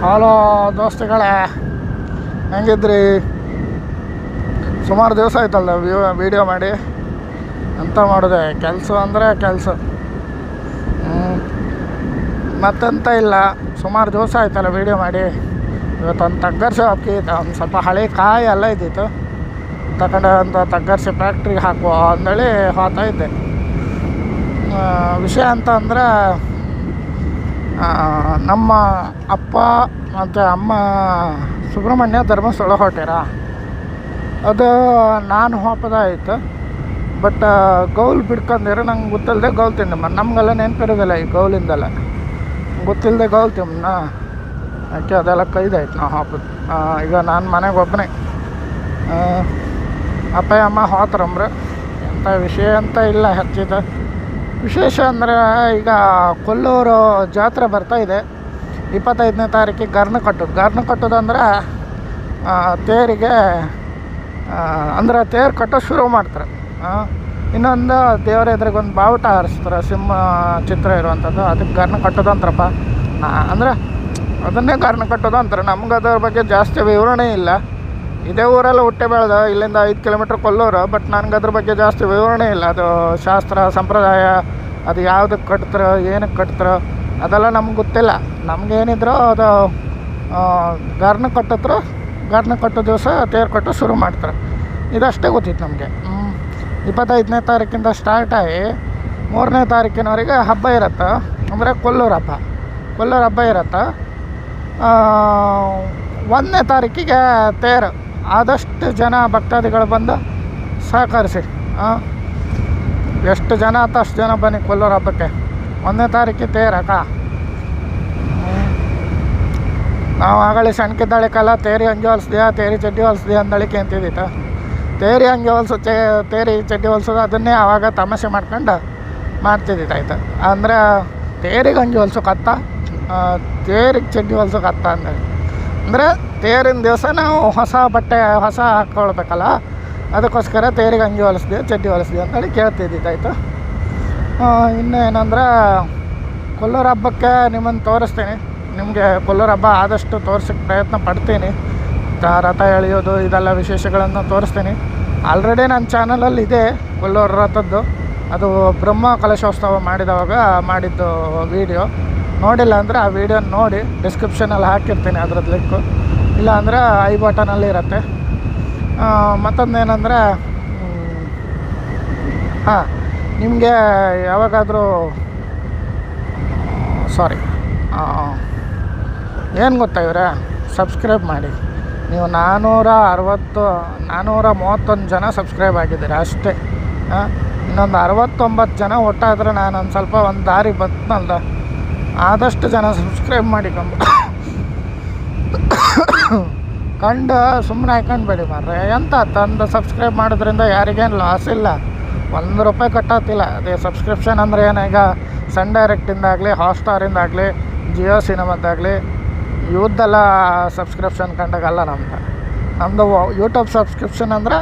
Hello ದೋಸ್ತುಗಳೇ, ಹೆಂಗಿದ್ರಿ? ಸುಮಾರು ದಿವಸ ಆಯ್ತಲ್ಲ ವೀಡಿಯೋ ಮಾಡಿ. ಎಂತ ಮಾಡಿದೆ, ಕೆಲಸ ಅಂದರೆ ಕೆಲಸ, ಮತ್ತೆಂತ ಇಲ್ಲ. ಸುಮಾರು ದಿವಸ ಆಯ್ತಲ್ಲ ವೀಡಿಯೋ ಮಾಡಿ. ಇವತ್ತೊಂದು ತಗ್ಗರ್ಸಿ ಹಾಕಿತ್ತು, ಒಂದು ಸ್ವಲ್ಪ ಹಳೆ ಕಾಯಿ ಎಲ್ಲ ಇದ್ದಿತ್ತು, ತಗೊಂಡು ಒಂದು ತಗ್ಗರ್ಸಿ ಫ್ಯಾಕ್ಟ್ರಿಗೆ ಹಾಕುವ ಅಂದೇಳಿ ಹೋಗ್ತಾ ಇದ್ದೆ. ವಿಷಯ ಅಂತ ಅಂದರೆ, ನಮ್ಮ ಅಪ್ಪ ಮತ್ತು ಅಮ್ಮ ಸುಬ್ರಹ್ಮಣ್ಯ ಧರ್ಮಸ್ಥಳ ಹೊರಟ್ಯಾರ. ಅದು ನಾನು ಹೋಗೋದಾಯ್ತು. ಬಟ್ ಗೌಲ್ ಬಿಡ್ಕೊಂಡಿರೋ ನಂಗೆ ಗೊತ್ತಿಲ್ಲದೆ ಗೌಲ್ ತಿಂದ. ನಮಗೆಲ್ಲ ನೆನಪಿರೋದಿಲ್ಲ ಈ ಗೌಲಿಂದೆಲ್ಲ, ಗೊತ್ತಿಲ್ಲದೆ ಗೌಲ್ ತಿನ್ನ ಯಾಕೆ ಅದೆಲ್ಲ ಕೈದಾಯ್ತು ನಾವು ಹಾಕೋದು. ಈಗ ನಾನು ಮನೆಗೆ ಒಬ್ಬನೇ, ಅಪ್ಪ ಅಮ್ಮ ಹೋತಾರಂಬ್ರೆ. ಎಂಥ ವಿಷಯ ಅಂತ ಇಲ್ಲ ಹೆಚ್ಚಿದ ವಿಶೇಷ ಅಂದರೆ, ಈಗ ಕೊಲ್ಲೂರು ಜಾತ್ರೆ ಬರ್ತಾಯಿದೆ 25ನೇ ತಾರೀಕಿಗೆ. ಗರ್ನ ಕಟ್ಟೋದು ಅಂದರೆ ತೇರಿಗೆ ಅಂದರೆ ತೇರು ಕಟ್ಟೋ ಶುರು ಮಾಡ್ತಾರೆ. ಇನ್ನೊಂದು ದೇವರ ಎದುರಿಗೆ ಒಂದು ಬಾವುಟ ಹಾರಿಸ್ತಾರೆ, ಸಿಂಹ ಚಿತ್ರ ಇರುವಂಥದ್ದು. ಅದಕ್ಕೆ ಗರ್ನ ಕಟ್ಟೋದು ಅಂತಾರಪ್ಪ. ಅಂದರೆ ಅದನ್ನೇ ಗರ್ನ ಕಟ್ಟೋದು ಅಂತಾರೆ. ನಮ್ಗೆ ಅದ್ರ ಬಗ್ಗೆ ಜಾಸ್ತಿ ವಿವರಣೆ ಇಲ್ಲ. ಇದೇ ಊರೆಲ್ಲ ಹುಟ್ಟೆ ಬೆಳೆದ, ಇಲ್ಲಿಂದ 5 ಕಿಲೋಮೀಟ್ರ್ ಕೊಲ್ಲೂರು. ಬಟ್ ನನಗೆ ಅದ್ರ ಬಗ್ಗೆ ಜಾಸ್ತಿ ವಿವರಣೆ ಇಲ್ಲ. ಅದು ಶಾಸ್ತ್ರ ಸಂಪ್ರದಾಯ, ಅದು ಯಾವುದಕ್ಕೆ ಕಟ್ತಾರೋ ಏನಕ್ಕೆ ಕಟ್ತಾರೋ ಅದೆಲ್ಲ ನಮ್ಗೆ ಗೊತ್ತಿಲ್ಲ. ನಮಗೇನಿದ್ರು ಅದು ಗರ್ನ ಕಟ್ಟೋ ದಿವಸ ತೇರು ಕಟ್ಟೋ ಶುರು ಮಾಡ್ತಾರೆ. ಇದಷ್ಟೇ ಗೊತ್ತಿತ್ತು ನಮಗೆ. 25ನೇ ತಾರೀಕಿಂದ ಸ್ಟಾರ್ಟ್ ಆಗಿ 3ನೇ ತಾರೀಕಿನವರೆಗೆ ಹಬ್ಬ ಇರುತ್ತೆ. ಅಂದರೆ ಕೊಲ್ಲೂರು ಹಬ್ಬ ಇರುತ್ತೆ. 1ನೇ ತಾರೀಕಿಗೆ ತೇರು. ಆದಷ್ಟು ಜನ ಭಕ್ತಾದಿಗಳು ಬಂದು ಸಹಕರಿಸಿ. ಎಷ್ಟು ಜನ ಆತ ಅಷ್ಟು ಜನ ಬನ್ನಿ ಕೊಲ್ಲೂರು ಹಬ್ಬಕ್ಕೆ. 1ನೇ ತಾರೀಕಿಗೆ ತೇರಕ್ಕ. ನಾವು ಆಗಲಿ ಸಣ್ಣಕ್ಕಿದ್ದಾಳಿಕಲ್ಲ ತೇರಿ ಅಂಗಿ ಹೊಲಿಸ್ದೆಯಾ, ತೇರಿ ಚಡ್ಡಿ ಹೊಲಿಸ್ದೆಯಾ ಅಂದಳಿಕೆ ಅಂತಿದ್ದಿತ್ತು. ತೇರಿ ಅಂಗಿ ತೇರಿ ಚಡ್ಡಿ ಹೊಲಿಸೋದು ಅದನ್ನೇ ಆವಾಗ ತಮಾಷೆ ಮಾಡ್ಕೊಂಡು ಮಾಡ್ತಿದ್ದಿತ್ತಾಯ್ತು. ಅಂದರೆ ತೇರಿಗೆ ಅಂಗಿ ಹೊಲ್ಸೋಕತ್ತ, ತೇರಿಗೆ ಚಡ್ಡಿ ಹೊಲ್ಸೋಕತ್ತ ಅಂದೇಳಿ. ಅಂದರೆ ತೇರಿನ ದಿವಸ ನಾವು ಹೊಸ ಬಟ್ಟೆ ಹಾಕ್ಕೊಳ್ಬೇಕಲ್ಲ, ಅದಕ್ಕೋಸ್ಕರ ತೇರಿಗೆ ಅಂಗಿ ಹೊಲಿಸ್ದೆ ಚಡ್ಡಿ ಹೊಲಿಸ್ದೆ ಅಂತೇಳಿ ಕೇಳ್ತಿದ್ದಿತ್ತಾಯ್ತು. ಇನ್ನೇನಂದ್ರೆ, ಕೊಲ್ಲೂರು ಹಬ್ಬಕ್ಕೆ ನಿಮ್ಮನ್ನು ತೋರಿಸ್ತೀನಿ. ನಿಮಗೆ ಕೊಲ್ಲೂರು ಹಬ್ಬ ಆದಷ್ಟು ತೋರ್ಸೋಕ್ಕೆ ಪ್ರಯತ್ನ ಪಡ್ತೀನಿ. ರಥ ಎಳೆಯೋದು ಇದೆಲ್ಲ ವಿಶೇಷಗಳನ್ನು ತೋರಿಸ್ತೀನಿ. ಆಲ್ರೆಡಿ ನನ್ನ ಚಾನಲಲ್ಲಿ ಇದೆ ಕೊಲ್ಲೂರು ರಥದ್ದು. ಅದು ಬ್ರಹ್ಮ ಕಲಶೋತ್ಸವ ಮಾಡಿದ್ದು ವೀಡಿಯೋ. ನೋಡಿಲ್ಲ ಅಂದರೆ ಆ ವಿಡಿಯೋ ನೋಡಿ, ಡಿಸ್ಕ್ರಿಪ್ಷನಲ್ಲಿ ಹಾಕಿರ್ತೀನಿ ಅದ್ರದ್ದು ಲಿಂಕು. ಇಲ್ಲ ಅಂದರೆ ಐ ಬಟನಲ್ಲಿ ಇರುತ್ತೆ. ಮತ್ತೊಂದೇನೆಂದರೆ, ನಿಮಗೆ ಯಾವಾಗಾದರೂ ಏನು ಗೊತ್ತಾ ಇವರೇ, ಸಬ್ಸ್ಕ್ರೈಬ್ ಮಾಡಿ. ನೀವು 431 ಜನ ಸಬ್ಸ್ಕ್ರೈಬ್ ಆಗಿದ್ದೀರಿ ಅಷ್ಟೇ. ಇನ್ನೊಂದು 69 ಜನ ಒಟ್ಟಾದರೆ ನಾನೊಂದು ಸ್ವಲ್ಪ ಒಂದು ದಾರಿ ಬಂತನಲ್ದ. ಆದಷ್ಟು ಜನ ಸಬ್ಸ್ಕ್ರೈಬ್ ಮಾಡಿ ಕಂಡು ಸುಮ್ಮನೆ ಹಾಕೊಂಡ್ಬೇಡಿ ಮಾರ್ರೆ. ಎಂತ ತಂದು ಸಬ್ಸ್ಕ್ರೈಬ್ ಮಾಡೋದ್ರಿಂದ ಯಾರಿಗೇನು ಲಾಸ್ ಇಲ್ಲ, ₹1 ಕಟ್ಟತ್ತಿಲ್ಲ. ಅದೇ ಸಬ್ಸ್ಕ್ರಿಪ್ಷನ್ ಅಂದರೆ ಏನು, ಈಗ ಸನ್ ಡೈರೆಕ್ಟಿಂದಾಗಲಿ, ಹಾಟ್ಸ್ಟಾರಿಂದಾಗಲಿ, ಜಿಯೋ ಸಿನಿಮಾದಾಗಲಿ ಇವದ್ದೆಲ್ಲ ಸಬ್ಸ್ಕ್ರಿಪ್ಷನ್ ಕಂಡಾಗಲ್ಲ. ನಮ್ಮದು ಯೂಟ್ಯೂಬ್ ಸಬ್ಸ್ಕ್ರಿಪ್ಷನ್ ಅಂದರೆ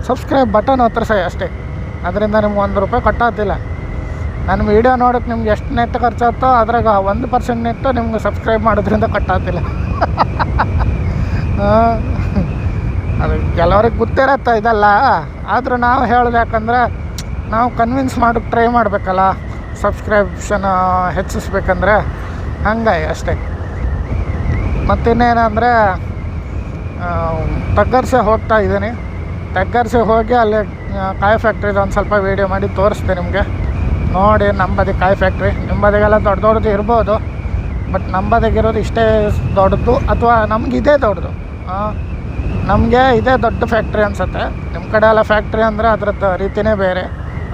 ಸಬ್ಸ್ಕ್ರೈಬ್ ಬಟನ್ ಒತ್ತರಿಸಿ ಅಷ್ಟೇ. ಅದರಿಂದ ನಿಮ್ಗೆ ₹1 ಕಟ್ಟತ್ತಿಲ್ಲ. ನನ್ನ ವೀಡಿಯೋ ನೋಡೋಕ್ಕೆ ನಿಮ್ಗೆ ಎಷ್ಟು ನೆಟ್ ಖರ್ಚಾಗ್ತೋ ಅದ್ರಾಗ 1% ನೆಟ್ಟು ನಿಮ್ಗೆ ಸಬ್ಸ್ಕ್ರೈಬ್ ಮಾಡೋದ್ರಿಂದ ಕಟ್ಟಾಗ್ತಿಲ್ಲ. ಅದು ಕೆಲವ್ರಿಗೆ ಗೊತ್ತಿರತ್ತೆ ಇದೆಲ್ಲ. ಆದರೂ ನಾವು ಹೇಳೋದು ಯಾಕಂದರೆ, ನಾವು ಕನ್ವಿನ್ಸ್ ಮಾಡೋಕ್ಕೆ ಟ್ರೈ ಮಾಡಬೇಕಲ್ಲ, ಸಬ್ಸ್ಕ್ರಿಪ್ಷನ್ ಹೆಚ್ಚಿಸ್ಬೇಕಂದ್ರೆ. ಹಂಗಾಗಿ ಅಷ್ಟೇ. ಮತ್ತಿನ್ನೇನಂದರೆ, ತಗ್ಗರ್ಸೆ ಹೋಗ್ತಾ ಇದ್ದೀನಿ. ತಗ್ಗರ್ಸೆ ಹೋಗಿ ಅಲ್ಲಿ ಕಾಯಿ ಫ್ಯಾಕ್ಟ್ರಿದು ಒಂದು ಸ್ವಲ್ಪ ವೀಡಿಯೋ ಮಾಡಿ ತೋರಿಸ್ತೀನಿ ನಿಮಗೆ. ನೋಡಿ, ನಮ್ಮ ಬದಿ ಕಾಯಿ ಫ್ಯಾಕ್ಟ್ರಿ, ನಿಮ್ಮ ಬದಿಗೆಲ್ಲ ದೊಡ್ಡದು ಇರ್ಬೋದು. ಬಟ್ ನಮ್ಮ ಬದಿಗಿರೋದು ಇಷ್ಟೇ ದೊಡ್ಡದು, ಅಥವಾ ನಮಗಿದೇ ದೊಡ್ಡದು. ನಮಗೆ ಇದೇ ದೊಡ್ಡ ಫ್ಯಾಕ್ಟ್ರಿ ಅನಿಸುತ್ತೆ. ನಿಮ್ಮ ಕಡೆ ಎಲ್ಲ ಫ್ಯಾಕ್ಟ್ರಿ ಅಂದರೆ ಅದ್ರದ್ದು ರೀತಿಯೇ ಬೇರೆ.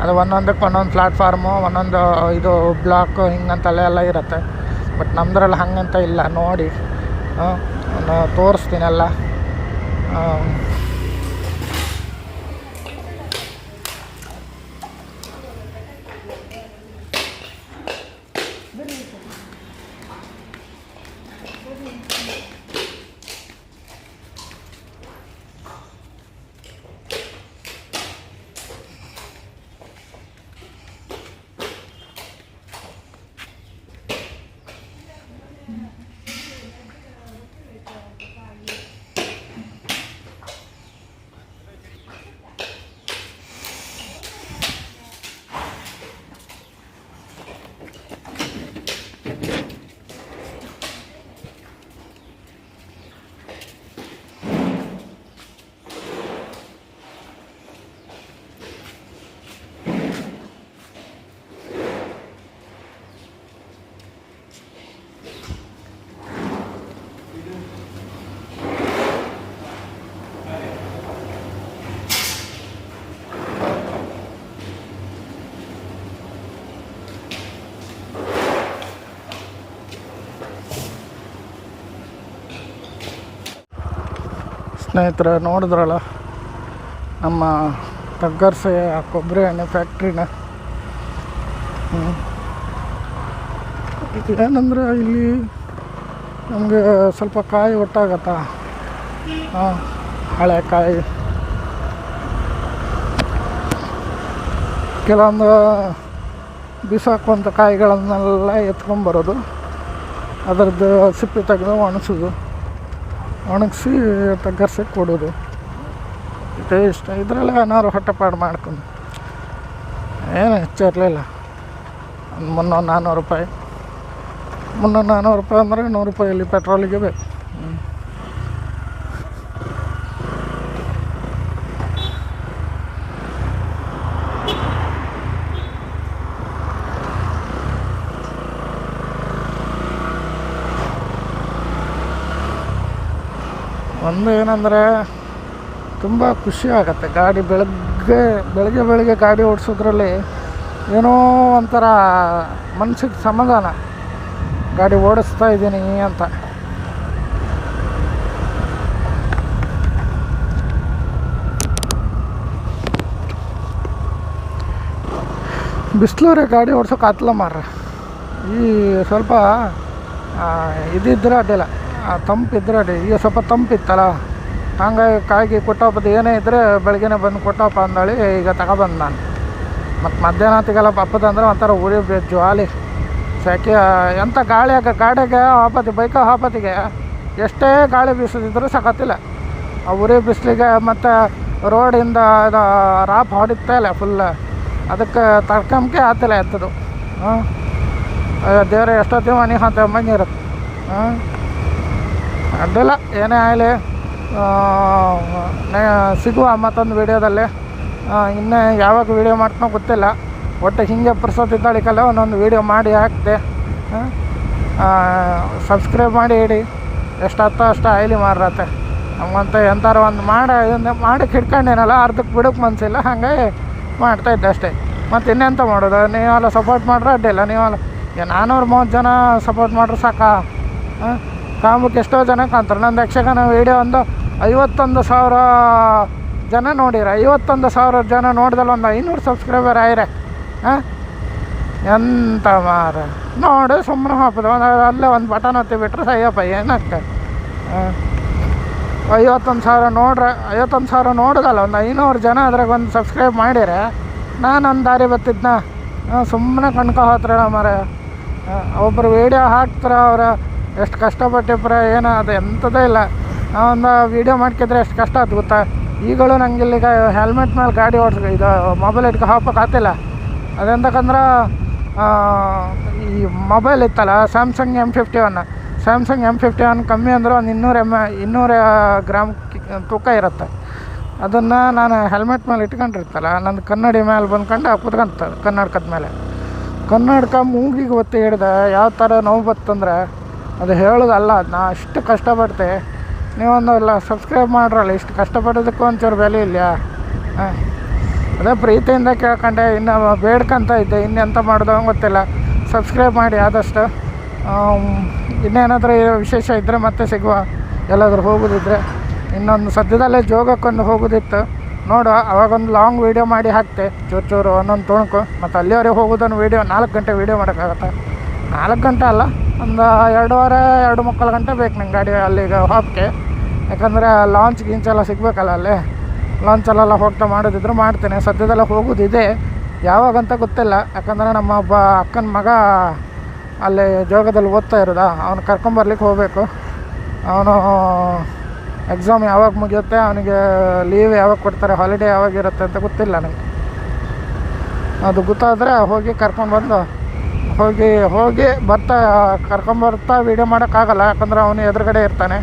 ಅದು ಒಂದೊಂದಕ್ಕೆ ಒಂದೊಂದು ಪ್ಲ್ಯಾಟ್ಫಾರ್ಮು, ಒಂದೊಂದು ಇದು ಬ್ಲಾಕು ಹಿಂಗಂತಲ್ಲ ಇರುತ್ತೆ. ಬಟ್ ನಮ್ಮದ್ರಲ್ಲಿ ಹಾಗಂತ ಇಲ್ಲ. ನೋಡಿ, ತೋರಿಸ್ತೀನಲ್ಲ. ಸ್ನೇಹಿತರೆ, ನೋಡಿದ್ರಲ್ಲ ನಮ್ಮ ತಗ್ಗರ್ಸೆ ಕೊಬ್ಬರಿ ಎಣ್ಣೆ ಫ್ಯಾಕ್ಟ್ರಿನ. ಏನಂದರೆ ಇಲ್ಲಿ ನಮಗೆ ಸ್ವಲ್ಪ ಕಾಯಿ ಒಟ್ಟಾಗತ್ತಾ, ಹಳೆ ಕಾಯಿ, ಕೆಲವೊಂದು ಬಿಸಾಕುವಂಥ ಕಾಯಿಗಳನ್ನೆಲ್ಲ ಎತ್ಕೊಂಬರೋದು, ಅದರದ್ದು ಸಿಪ್ಪೆ ತೆಗೆದು ಒಣಗಿಸಿ ತಗ್ಗರ್ಸಕ್ಕೆ ಕೊಡೋದು. ಇದೇ ಇಷ್ಟ. ಇದರಲ್ಲೇ ಏನಾದ್ರು ಹೊಟ್ಟೆಪಾಡು ಮಾಡ್ಕೊಂಡು ಏನು ಹೆಚ್ಚಿರಲಿಲ್ಲ. ಒಂದು 300-400 ರೂಪಾಯಿ. 300-400 ರೂಪಾಯಿ ಅಂದರೆ 100 ರೂಪಾಯಲ್ಲಿ ಪೆಟ್ರೋಲಿಗೆ ಬೇಕು. ಒಂದು ಏನಂದರೆ ತುಂಬ ಖುಷಿ ಆಗುತ್ತೆ ಗಾಡಿ ಬೆಳಗ್ಗೆ ಗಾಡಿ ಓಡಿಸೋದ್ರಲ್ಲಿ ಏನೋ ಒಂಥರ ಮನಸ್ಸಿಗೆ ಸಮಾಧಾನ, ಗಾಡಿ ಓಡಿಸ್ತಾ ಇದ್ದೀನಿ ಅಂತ. ಬಿಸಿಲೂರೇ ಗಾಡಿ ಓಡ್ಸೋಕೆ ಆತಲ್ಲ ಮಾರ್ರೆ. ಈ ಸ್ವಲ್ಪ ಇದಿದ್ರೆ ಅಡ್ಡಿಲ್ಲ, ತಂಪಿದ್ರೆ ಅಡ್ಡಿ. ಈಗ ಸ್ವಲ್ಪ ತಂಪಿತ್ತಲ್ಲ, ಹಂಗಾಗಿ ಕಾಯಿಗೆ ಕೊಟ್ಟಪ್ಪದು ಏನೇ ಇದ್ದರೆ ಬೆಳಗ್ಗೆನೇ ಬಂದು ಕೊಟ್ಟಪ್ಪ ಅಂದೇಳಿ ಈಗ ತಗೊಬಂದು ನಾನು. ಮತ್ತು ಮಧ್ಯಾಹ್ನ ಹೊತ್ತಿಗೆಲ್ಲ ಹಬ್ಬದಂದ್ರೆ ಒಂಥರ ಉರಿ ಜ್ವಾಲಿ ಸಾಕೆ. ಎಂಥ ಗಾಡಿಗೆ ಹಾಪತಿ, ಬೈಕ ಹಾಪತಿಗೆ ಎಷ್ಟೇ ಗಾಳಿ ಬೀಸೋದಿದ್ರೂ ಸಾಕತ್ತಿಲ್ಲ. ಆ ಉರಿ ಬಿಸಿಲಿಗೆ ಮತ್ತು ರೋಡಿಂದ ಅದು ರಾಪ್ ಹೊಡಿತಾ ಇಲ್ಲ ಫುಲ್, ಅದಕ್ಕೆ ತಡ್ಕೊಂಬಕ್ಕೆ ಆಗ್ತಿಲ್ಲ ಎತ್ತದು. ದೇವ್ರೆ ಎಷ್ಟೊತ್ತಿ ಮನೆ ಹಾಂತಂಬಂಗೆ ಇರುತ್ತೆ. ಅಡ್ಡಿಲ್ಲ, ಏನೇ ಆಗಲಿ, ಸಿಗುವ ಮತ್ತೊಂದು ವೀಡಿಯೋದಲ್ಲಿ. ಇನ್ನೂ ಯಾವಾಗ ವೀಡಿಯೋ ಮಾಡ್ತಾನೋ ಗೊತ್ತಿಲ್ಲ, ಒಟ್ಟು ಹಿಂಗೆ ಪುರ್ಸೊತ್ತಿದ್ದಾಳಿಕಲ್ಲ ಒಂದೊಂದು ವೀಡಿಯೋ ಮಾಡಿ ಹಾಕ್ತೆ. ಸಬ್ಸ್ಕ್ರೈಬ್ ಮಾಡಿ ಇಡಿ, ಎಷ್ಟಾಗ್ತೋ ಅಷ್ಟು ಆಯ್ಲಿ ಮಾರತ್ತೆ ನಮಗಂತ. ಎಂಥಾರು ಒಂದು ಮಾಡಕ್ಕೆ ಹಿಡ್ಕೊಂಡೇನಲ್ಲ, ಅರ್ಧಕ್ಕೆ ಬಿಡೋಕ್ಕೆ ಮನಸ್ಸಿಲ್ಲ, ಹಾಗಾಗಿ ಮಾಡ್ತಾಯಿದ್ದೆ ಅಷ್ಟೇ. ಮತ್ತು ಇನ್ನೆಂತ ಮಾಡೋದು, ನೀವೆಲ್ಲ ಸಪೋರ್ಟ್ ಮಾಡ್ರೆ ಅಡ್ಡಿಲ್ಲ. ನೀವೆಲ್ಲ 430 ಜನ ಸಪೋರ್ಟ್ ಮಾಡ್ರೆ ಸಾಕಾ? ಕಾಮಕ್ಕೆ ಎಷ್ಟೋ ಜನ ಕಾಣ್ತಾರೆ. ನಂದು ಯಕ್ಷಗಾನ ವೀಡಿಯೋ ಒಂದು 51,000 ಜನ ನೋಡಿರ. 51,000 ಜನ ನೋಡಿದಲ್ಲಿ ಒಂದು 500 ಸಬ್ಸ್ಕ್ರೈಬರ್ ಆಯ್ರೆ. ಎಂತ ಮಾರ ನೋಡಿ ಸುಮ್ಮನೆ ಹಾಕೋದು, ಅಲ್ಲೇ ಒಂದು ಬಟನ್ ಒತ್ತಿ ಬಿಟ್ರೆ ಸಯ್ಯಪ್ಪ ಏನಕ್ಕೆ. 51,000 ನೋಡ್ರೆ, 51,000 ನೋಡೋದಲ್ಲ, ಒಂದು 500 ಜನ ಅದ್ರಾಗ ಒಂದು ಸಬ್ಸ್ಕ್ರೈಬ್ ಮಾಡಿರೆ ನಾನೊಂದು ದಾರಿ ಬತ್ತಿದ್ನ. ಸುಮ್ಮನೆ ಕಣ್ಕೊ ಹೋತ್ರಲ್ಲ ಮರ. ಒಬ್ಬರು ವೀಡಿಯೋ ಹಾಕ್ತಾರೆ, ಅವ್ರು ಎಷ್ಟು ಕಷ್ಟಪಟ್ಟಿಪ್ರ ಏನೋ ಅದು ಎಂಥದೇ ಇಲ್ಲ. ಒಂದು ವೀಡಿಯೋ ಮಾಡ್ಕಿದ್ರೆ ಎಷ್ಟು ಕಷ್ಟ ಆಯ್ತು ಗೊತ್ತಾ. ಈಗಲೂ ನಂಗೆ ಇಲ್ಲಿಗ ಹೆಲ್ಮೆಟ್ ಮೇಲೆ ಗಾಡಿ ಇದು ಮೊಬೈಲ್ ಇಟ್ಕೊ ಹಾಕೋಕೆ ಆಗ್ತಿಲ್ಲ. ಅದೆಂತಕ್ಕಂದ್ರೆ ಈ ಮೊಬೈಲ್ ಇತ್ತಲ್ಲ ಸ್ಯಾಮ್ಸಂಗ್ M51 ಕಮ್ಮಿ ಅಂದರೆ ಒಂದು 200 ಗ್ರಾಮ್ ತೂಕ ಇರುತ್ತೆ. ಅದನ್ನು ನಾನು ಹೆಲ್ಮೆಟ್ ಮೇಲೆ ಇಟ್ಕೊಂಡಿರ್ತಲ್ಲ, ನನ್ನ ಕನ್ನಡಿ ಮೇಲೆ ಬಂದ್ಕೊಂಡು ಕೂತ್ಕೊಂತ ಕನ್ನಡಕದ ಮೇಲೆ. ಕನ್ನಡಕ ಮೂಗಿಗೆ ಒತ್ತಿ ಹಿಡ್ದೆ ಯಾವ ಥರ ನೋವು ಬತ್ತಂದರೆ ಅದು ಹೇಳೋದಲ್ಲ. ನಾ ಅಷ್ಟು ಕಷ್ಟಪಡ್ತೆ, ನೀವೊಂದಲ್ಲ ಸಬ್ಸ್ಕ್ರೈಬ್ ಮಾಡ್ರಲ್ಲ. ಇಷ್ಟು ಕಷ್ಟಪಡೋದಕ್ಕೂ ಒಂಚೂರು ಬೆಲೆ ಇಲ್ಲ. ಅದೇ ಪ್ರೀತಿಯಿಂದ ಕೇಳ್ಕೊಂಡೆ, ಇನ್ನು ಬೇಡ್ಕೊಂತ ಇದ್ದೆ. ಇನ್ನೆಂತ ಮಾಡೋದು ಗೊತ್ತಿಲ್ಲ. ಸಬ್ಸ್ಕ್ರೈಬ್ ಮಾಡಿ ಆದಷ್ಟು. ಇನ್ನೇನಾದರೂ ವಿಶೇಷ ಇದ್ದರೆ ಮತ್ತೆ ಸಿಗುವ. ಎಲ್ಲಾದರೂ ಹೋಗೋದಿದ್ರೆ ಇನ್ನೊಂದು ಸದ್ಯದಲ್ಲೇ ಜೋಗಕ್ಕೊಂದು ಹೋಗೋದಿತ್ತು ನೋಡು, ಅವಾಗೊಂದು ಲಾಂಗ್ ವೀಡಿಯೋ ಮಾಡಿ ಹಾಕ್ತೆ ಚೂರು ಒಂದೊಂದು ತುಣುಕು. ಮತ್ತು ಅಲ್ಲಿವರೆಗೆ ಹೋಗೋದನ್ನು ವೀಡಿಯೋ 4 ಗಂಟೆ ವೀಡಿಯೋ ಮಾಡೋಕ್ಕಾಗತ್ತೆ. 4 ಗಂಟೆ ಅಲ್ಲ, ಒಂದು 2.25-2.25 ಗಂಟೆ ಬೇಕು ನಂಗೆ ಗಾಡಿ ಅಲ್ಲಿಗೆ ಹೋಗೋಕ್ಕೆ. ಯಾಕಂದರೆ ಲಾಂಚ್ ಗಿಂಚೆಲ್ಲ ಸಿಗಬೇಕಲ್ಲ, ಅಲ್ಲಿ ಲಾಂಚಲ್ಲೆಲ್ಲ ಹೋಗ್ತಾ ಮಾಡೋದಿದ್ರು ಮಾಡ್ತೀನಿ. ಸದ್ಯದಲ್ಲೇ ಹೋಗೋದಿದೆ, ಯಾವಾಗಂತ ಗೊತ್ತಿಲ್ಲ. ಯಾಕಂದರೆ ನಮ್ಮ ಒಬ್ಬ ಅಕ್ಕನ ಮಗ ಅಲ್ಲಿ ಜೋಗದಲ್ಲಿ ಓದ್ತಾ ಇರೋದ, ಅವ್ನು ಕರ್ಕೊಂಬರ್ಲಿಕ್ಕೆ ಹೋಗಬೇಕು. ಅವನು ಎಕ್ಸಾಮ್ ಯಾವಾಗ ಮುಗಿಯುತ್ತೆ, ಅವನಿಗೆ ಲೀವ್ ಯಾವಾಗ ಕೊಡ್ತಾರೆ, ಹಾಲಿಡೇ ಯಾವಾಗಿರುತ್ತೆ ಅಂತ ಗೊತ್ತಿಲ್ಲ ನನಗೆ. ಅದು ಗೊತ್ತಾದರೆ ಹೋಗಿ ಕರ್ಕೊಂಡ್ಬಂದು ಹೋಗಿ ಕರ್ಕೊಂಬರ್ತಾ ವೀಡಿಯೋ ಮಾಡೋಕ್ಕಾಗಲ್ಲ. ಯಾಕಂದರೆ ಅವನು ಎದುರುಗಡೆ ಇರ್ತಾನೆ.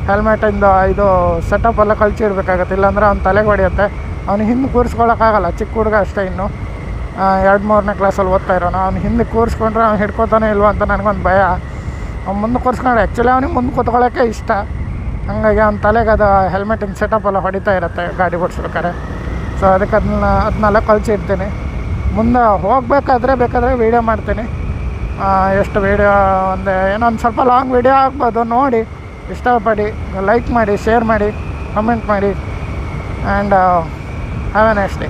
ಹೆಲ್ಮೆಟಿಂದ ಇದು ಸೆಟಪ್ ಎಲ್ಲ ಕಳಿಸಿಡ್ಬೇಕಾಗತ್ತೆ, ಇಲ್ಲಾಂದರೆ ಅವ್ನು ತಲೆಗೆ ಹೊಡೆಯುತ್ತೆ. ಅವ್ನು ಹಿಂದೆ ಕೂರಿಸ್ಕೊಳ್ಳೋಕ್ಕಾಗಲ್ಲ, ಚಿಕ್ಕ ಹುಡುಗ ಅಷ್ಟೇ, ಇನ್ನು 2-3ನೇ ಕ್ಲಾಸಲ್ಲಿ ಓದ್ತಾ ಇರೋನು. ಅವ್ನು ಹಿಂದೆ ಕೂರಿಸ್ಕೊಂಡ್ರೆ ಅವ್ನು ಹಿಡ್ಕೊತಾನೆ ಇಲ್ವ ಅಂತ ನನಗೊಂದು ಭಯ. ಅವ್ನು ಮುಂದೆ ಕೂರಿಸ್ಕೊಂಡ್ರೆ ಆ್ಯಕ್ಚುಲಿ ಅವ್ನಿಗೆ ಮುಂದೆ ಕೂತ್ಕೊಳ್ಳೋಕ್ಕೆ ಇಷ್ಟ. ಹಾಗಾಗಿ ಅವ್ನ ತಲೆಗೆ ಅದು ಹೆಲ್ಮೆಟಿನ ಸೆಟಪ್ ಎಲ್ಲ ಹೊಡಿತಾ ಇರುತ್ತೆ ಗಾಡಿ ಓಡಿಸ್ಬೇಕಾರೆ. ಸೊ ಅದಕ್ಕೆ ಅದನ್ನೆಲ್ಲ ಕಳಿಸಿಡ್ತೀನಿ. ಮುಂದೆ ಬೇಕಾದರೆ ವೀಡಿಯೋ ಮಾಡ್ತೀನಿ. ಎಷ್ಟು ವೀಡಿಯೋ ಏನೋ ಒಂದು ಸ್ವಲ್ಪ ಲಾಂಗ್ ವೀಡಿಯೋ ಆಗ್ಬೋದು, ನೋಡಿ ಇಷ್ಟಪಡಿ, ಲೈಕ್ ಮಾಡಿ, ಶೇರ್ ಮಾಡಿ. ಕಮೆಂಟ್ ಮಾಡಿ and have A nice day.